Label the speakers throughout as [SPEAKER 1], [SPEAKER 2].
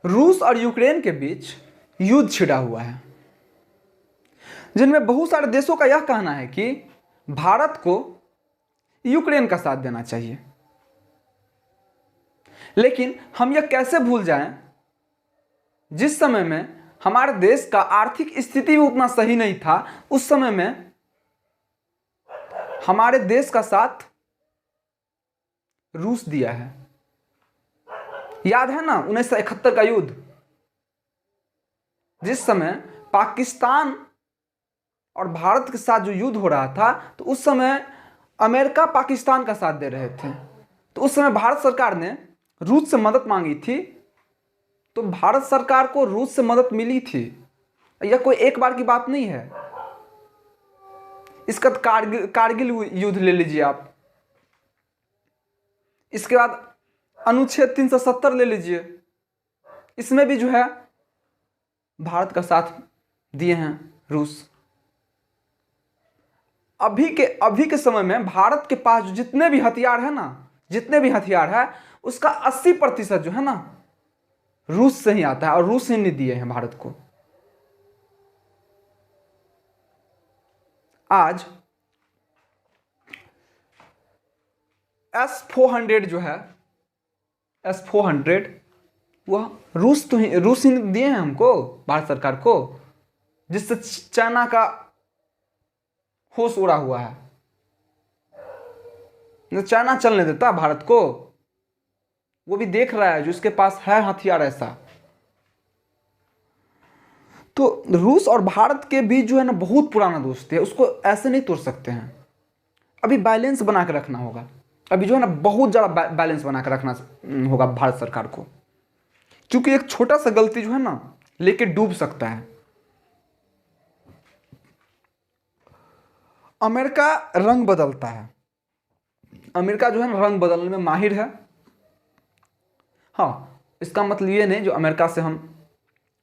[SPEAKER 1] रूस और यूक्रेन के बीच युद्ध छिड़ा हुआ है, जिनमें बहुत सारे देशों का यह कहना है कि भारत को यूक्रेन का साथ देना चाहिए। लेकिन हम यह कैसे भूल जाएं, जिस समय में हमारे देश का आर्थिक स्थिति भी उतना सही नहीं था, उस समय में हमारे देश का साथ रूस दिया है। याद है ना 1971 का युद्ध, जिस समय पाकिस्तान और भारत के साथ जो युद्ध हो रहा था, तो उस समय अमेरिका पाकिस्तान का साथ दे रहे थे। तो उस समय भारत सरकार ने रूस से मदद मांगी थी, तो भारत सरकार को रूस से मदद मिली थी। यह कोई एक बार की बात नहीं है। इसका कारगिल युद्ध ले लीजिए आप, इसके बाद अनुच्छेद 370 ले लीजिए, इसमें भी जो है भारत का साथ दिए हैं रूस। अभी के समय में भारत के पास जितने भी हथियार है ना, जितने भी हथियार है, उसका 80% जो है ना रूस से ही आता है, और रूस ही ने दिए हैं भारत को। आज S-400 जो है, S-400 वह रूस ही दिए हैं हमको, भारत सरकार को, जिससे चाइना का होश उड़ा हुआ है। चाइना चलने देता भारत को, वो भी देख रहा है जो इसके पास है हथियार ऐसा। तो रूस और भारत के बीच जो है ना बहुत पुराना दोस्ती है, उसको ऐसे नहीं तोड़ सकते हैं। अभी बैलेंस बना के रखना होगा, अभी जो है ना बहुत ज़्यादा बैलेंस बना के रखना होगा भारत सरकार को, क्योंकि एक छोटा सा गलती जो है ना लेके डूब सकता है। अमेरिका रंग बदलता है, अमेरिका जो है ना रंग बदलने में माहिर है। हाँ, इसका मतलब ये नहीं जो अमेरिका से हम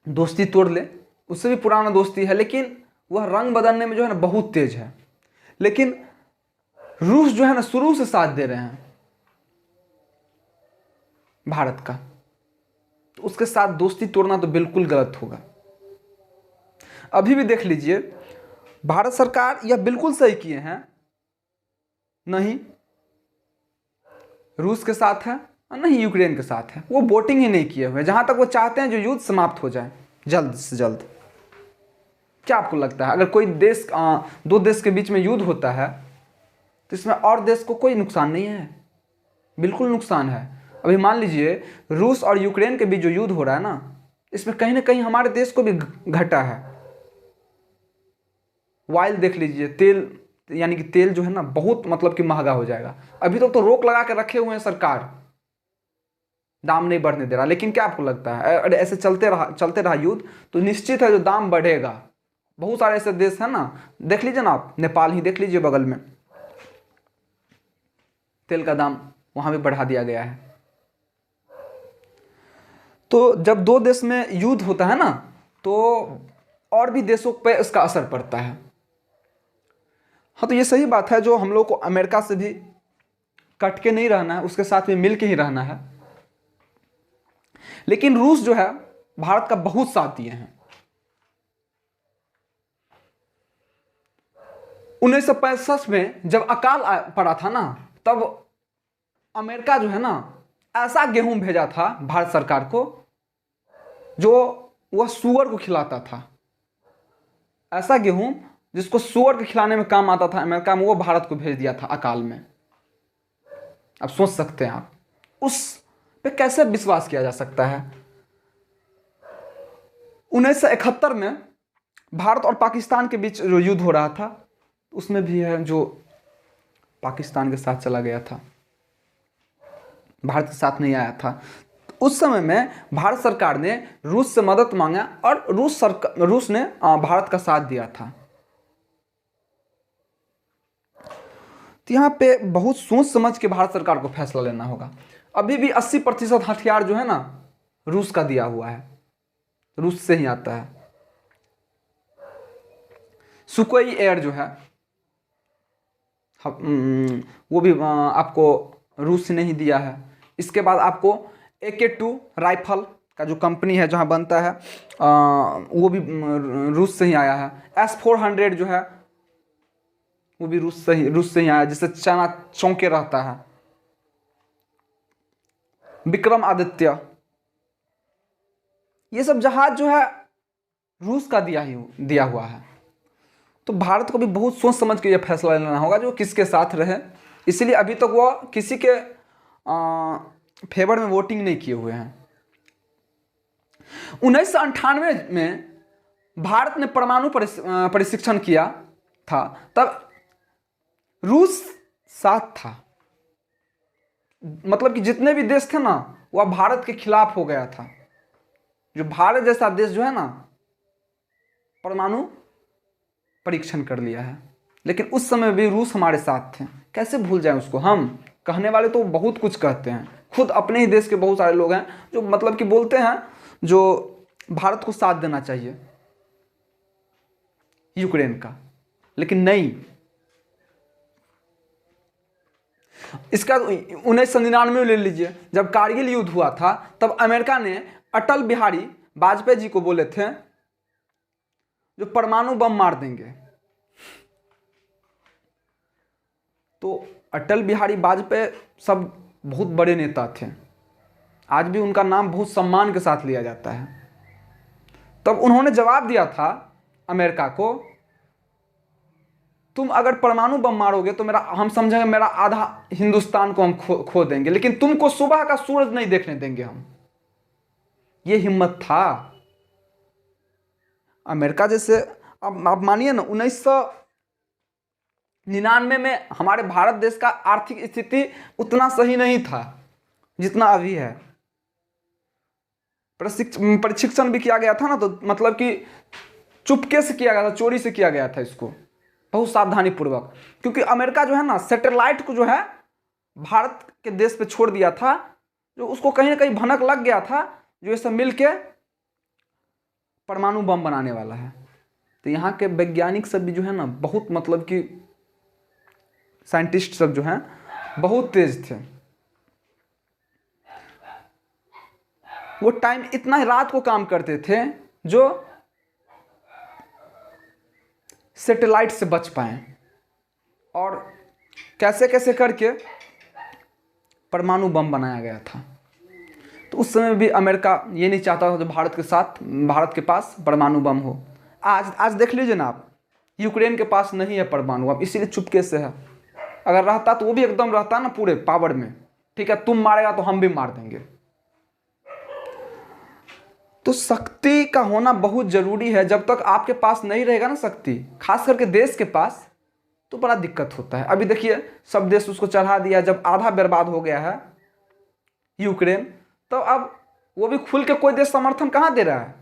[SPEAKER 1] दोस्ती तोड़ ले, उससे भी पुराना दोस्ती है, लेकिन वह रंग बदलने में जो है ना बहुत तेज है। लेकिन रूस जो है ना शुरू से साथ दे रहे हैं भारत का, तो उसके साथ दोस्ती तोड़ना तो बिल्कुल गलत होगा। अभी भी देख लीजिए, भारत सरकार यह बिल्कुल सही किए हैं, नहीं रूस के साथ है और नहीं यूक्रेन के साथ है, वो वोटिंग ही नहीं किए हुए, जहां तक वो चाहते हैं जो युद्ध समाप्त हो जाए जल्द से जल्द। क्या आपको लगता है अगर कोई देश दो देश के बीच में युद्ध होता है तो इसमें और देश को कोई नुकसान नहीं है? बिल्कुल नुकसान है। अभी मान लीजिए रूस और यूक्रेन के बीच जो युद्ध हो रहा है ना, इसमें कहीं ना कहीं हमारे देश को भी घटा है। ऑयल देख लीजिए, तेल, यानी कि तेल जो है ना बहुत मतलब कि महंगा हो जाएगा। अभी तक तो रोक लगा के रखे हुए हैं सरकार, दाम नहीं बढ़ने दे रहा। लेकिन क्या आपको लगता है अगर ऐसे चलते रहा युद्ध तो निश्चित है जो दाम बढ़ेगा। बहुत सारे ऐसे देश हैं ना, देख लीजिए ना आप, नेपाल ही देख लीजिए, बगल में तेल का दाम वहां भी बढ़ा दिया गया है। तो जब दो देश में युद्ध होता है ना तो और भी देशों पे इसका असर पड़ता है। हाँ, तो ये सही बात है, जो हम लोग को अमेरिका से भी कट के नहीं रहना है, उसके साथ में मिल के ही रहना है। लेकिन रूस जो है भारत का बहुत साथ दिए हैं। 1965 में जब अकाल पड़ा था ना, तब अमेरिका जो है ना ऐसा गेहूं भेजा था भारत सरकार को जो वह सुअर को खिलाता था। ऐसा गेहूं जिसको सुअर के खिलाने में काम आता था अमेरिका में, वो भारत को भेज दिया था अकाल में। अब सोच सकते हैं आप, उस पे कैसे विश्वास किया जा सकता है। 1971 में भारत और पाकिस्तान के बीच जो युद्ध हो रहा था, उसमें भी है जो पाकिस्तान के साथ चला गया था, भारत के साथ नहीं आया था। उस समय में भारत सरकार ने रूस से मदद मांगा और रूस ने भारत का साथ दिया था। तो यहाँ पे बहुत सोच समझ के भारत सरकार को फैसला लेना होगा। अभी भी 80% हथियार जो है ना रूस का दिया हुआ है, रूस से ही आता है। सुकोई एयर जो है वो भी आपको रूस ने ही दिया है। इसके बाद आपको AK-2 राइफल का जो कंपनी है जहाँ बनता है वो भी रूस से ही आया है। S-400 जो है वो भी रूस से ही आया, जिससे चाइना चौंके रहता है। विक्रम आदित्य, ये सब जहाज जो है रूस का दिया हुआ है। तो भारत को भी बहुत सोच समझ के ये फैसला लेना होगा जो किसके साथ रहे। इसलिए अभी तक वो किसी के फेवर में वोटिंग नहीं किए हुए हैं। 1998 में भारत ने परमाणु परीक्षण किया था, तब रूस साथ था। मतलब कि जितने भी देश थे ना वह भारत के खिलाफ हो गया था। जो भारत जैसा देश जो है ना परमाणु परीक्षण कर लिया है, लेकिन उस समय भी रूस हमारे साथ थे। कैसे भूल जाएं उसको हम। कहने वाले तो बहुत कुछ कहते हैं, खुद अपने ही देश के बहुत सारे लोग हैं जो मतलब कि बोलते हैं जो भारत को साथ देना चाहिए यूक्रेन का, लेकिन नहीं। इसका 1999 में ले लीजिए, जब कारगिल युद्ध हुआ था तब अमेरिका ने अटल बिहारी वाजपेयी जी को बोले थे जो परमाणु बम मार देंगे। तो अटल बिहारी वाजपेयी सब बहुत बड़े नेता थे, आज भी उनका नाम बहुत सम्मान के साथ लिया जाता है। तब उन्होंने जवाब दिया था अमेरिका को, तुम अगर परमाणु बम मारोगे तो हम समझेंगे मेरा आधा हिंदुस्तान को हम खो देंगे, लेकिन तुमको सुबह का सूरज नहीं देखने देंगे हम। ये हिम्मत था अमेरिका जैसे। अब आप मानिए ना 1999 में हमारे भारत देश का आर्थिक स्थिति उतना सही नहीं था जितना अभी है। प्रशिक्षण भी किया गया था ना, तो मतलब कि चुपके से किया गया था, चोरी से किया गया था इसको, बहुत सावधानी पूर्वक। क्योंकि अमेरिका जो है ना सैटेलाइट को जो है भारत के देश पे छोड़ दिया था, जो उसको कहीं ना कहीं भनक लग गया था जो ये सब मिलके परमाणु बम बनाने वाला है। तो यहाँ के वैज्ञानिक सब भी जो है ना बहुत मतलब कि साइंटिस्ट सब जो हैं बहुत तेज थे। वो टाइम इतना रात को काम करते थे जो सैटेलाइट से बच पाए, और कैसे कैसे करके परमाणु बम बनाया गया था। तो उस समय भी अमेरिका ये नहीं चाहता था जो भारत के पास परमाणु बम हो। आज देख लीजिए ना आप, यूक्रेन के पास नहीं है परमाणु बम, इसीलिए चुपके से है। अगर रहता तो वो भी एकदम रहता ना पूरे पावर में, ठीक है तुम मारेगा तो हम भी मार देंगे। तो शक्ति का होना बहुत जरूरी है। जब तक आपके पास नहीं रहेगा ना शक्ति, खास करके देश के पास, तो बड़ा दिक्कत होता है। अभी देखिए सब देश उसको चढ़ा दिया, जब आधा बर्बाद हो गया है यूक्रेन, तो अब वो भी खुल के कोई देश समर्थन कहाँ दे रहा है।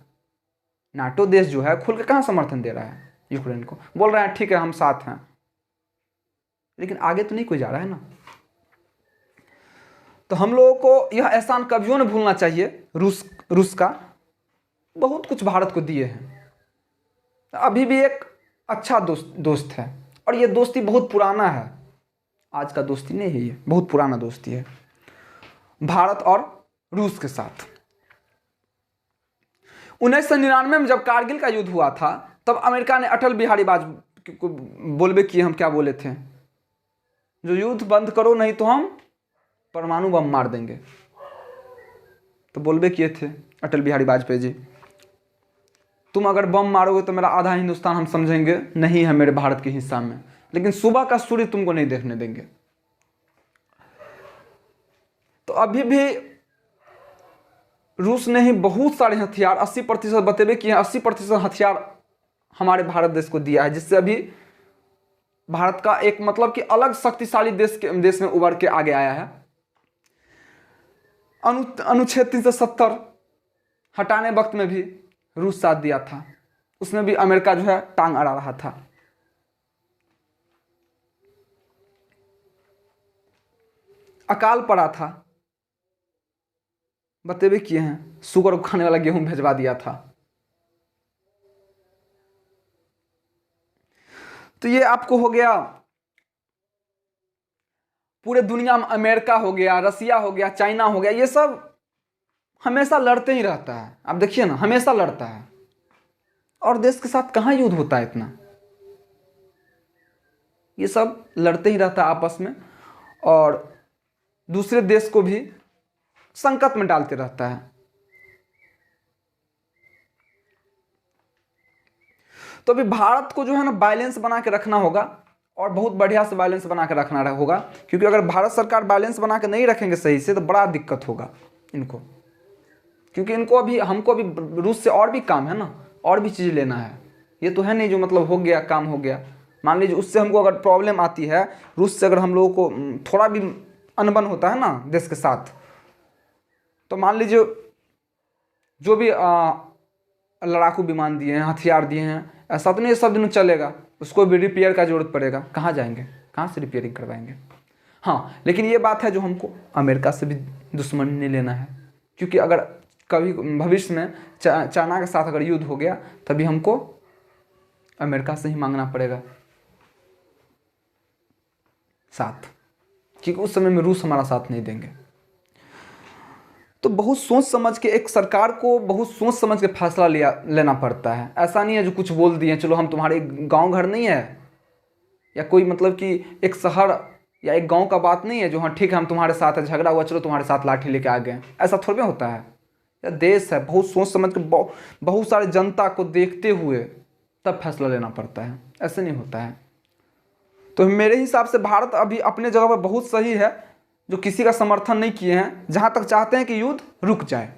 [SPEAKER 1] नाटो देश जो है खुल के कहाँ समर्थन दे रहा है यूक्रेन को, बोल रहे हैं ठीक है हम साथ हैं, लेकिन आगे तो नहीं कोई जा रहा है ना। तो हम लोगों को यह एहसान कभियों नहीं भूलना चाहिए। रूस का बहुत कुछ भारत को दिए हैं, अभी भी एक अच्छा दोस्त है, और ये दोस्ती बहुत पुराना है, आज का दोस्ती नहीं है, ये बहुत पुराना दोस्ती है भारत और रूस के साथ। 1999 में जब कारगिल का युद्ध हुआ था तब अमेरिका ने अटल बिहारी वाजपेयी को बोलबे किए, हम क्या बोले थे, जो युद्ध बंद करो नहीं तो हम परमाणु बम मार देंगे। तो बोलबे किए थे अटल बिहारी वाजपेयी जी, तुम अगर बम मारोगे तो मेरा आधा हिंदुस्तान हम समझेंगे नहीं है मेरे भारत के हिस्सा में, लेकिन सुबह का सूर्य तुमको नहीं देखने देंगे। तो अभी भी रूस ने ही बहुत सारे हथियार 80% बतेबे किए हैं, 80% हथियार हमारे भारत देश को दिया है, जिससे अभी भारत का एक मतलब कि अलग शक्तिशाली देश में उभर के आगे आया है। अनुच्छेद 370 हटाने वक्त में भी रूस साथ दिया था, उसमें भी अमेरिका जो है टांग अड़ा रहा था। अकाल पड़ा था, बतेबे किए हैं, शुगर खाने वाला गेहूं भेजवा दिया था। तो ये आपको हो गया पूरे दुनिया में, अमेरिका हो गया, रसिया हो गया, चाइना हो गया, ये सब हमेशा लड़ते ही रहता है। आप देखिए ना, हमेशा लड़ता है। और देश के साथ कहाँ युद्ध होता है इतना, ये सब लड़ते ही रहता है आपस में, और दूसरे देश को भी संकट में डालते रहता है। तो अभी भारत को जो है ना बैलेंस बना के रखना होगा, और बहुत बढ़िया से बैलेंस बना के रखना होगा, क्योंकि अगर भारत सरकार बैलेंस बना के नहीं रखेंगे सही से तो बड़ा दिक्कत होगा इनको, क्योंकि इनको अभी, हमको अभी रूस से और भी काम है ना, और भी चीज़ लेना है। ये तो है नहीं जो मतलब हो गया काम हो गया। मान लीजिए उससे हमको अगर प्रॉब्लम आती है, रूस से अगर हम लोगों को थोड़ा भी अनबन होता है ना देश के साथ, तो मान लीजिए जो भी लड़ाकू विमान दिए हैं, हथियार दिए हैं, ऐसा तो नहीं सब दिन चलेगा, उसको भी रिपेयर का जरूरत पड़ेगा। कहाँ जाएंगे, कहाँ से रिपेयरिंग करवाएंगे। हाँ, लेकिन ये बात है जो हमको अमेरिका से भी दुश्मनी नहीं लेना है, क्योंकि अगर कभी भविष्य में चाइना के साथ अगर युद्ध हो गया तभी हमको अमेरिका से ही मांगना पड़ेगा साथ, क्योंकि उस समय में रूस हमारा साथ नहीं देंगे। तो बहुत सोच समझ के, एक सरकार को बहुत सोच समझ के फैसला लेना पड़ता है। ऐसा नहीं है जो कुछ बोल दिए चलो हम तुम्हारे, गांव घर नहीं है या कोई मतलब कि एक शहर या एक गांव का बात नहीं है जो हाँ ठीक है हम तुम्हारे साथ है, झगड़ा हुआ चलो तुम्हारे साथ लाठी लेके आ गए, ऐसा थोड़े होता है। यह देश है, बहुत सोच समझ के बहुत सारे जनता को देखते हुए तब फैसला लेना पड़ता है, ऐसे नहीं होता है। तो मेरे हिसाब से भारत अभी अपने जगह पर बहुत सही है, जो किसी का समर्थन नहीं किए हैं, जहाँ तक चाहते हैं कि युद्ध रुक जाए।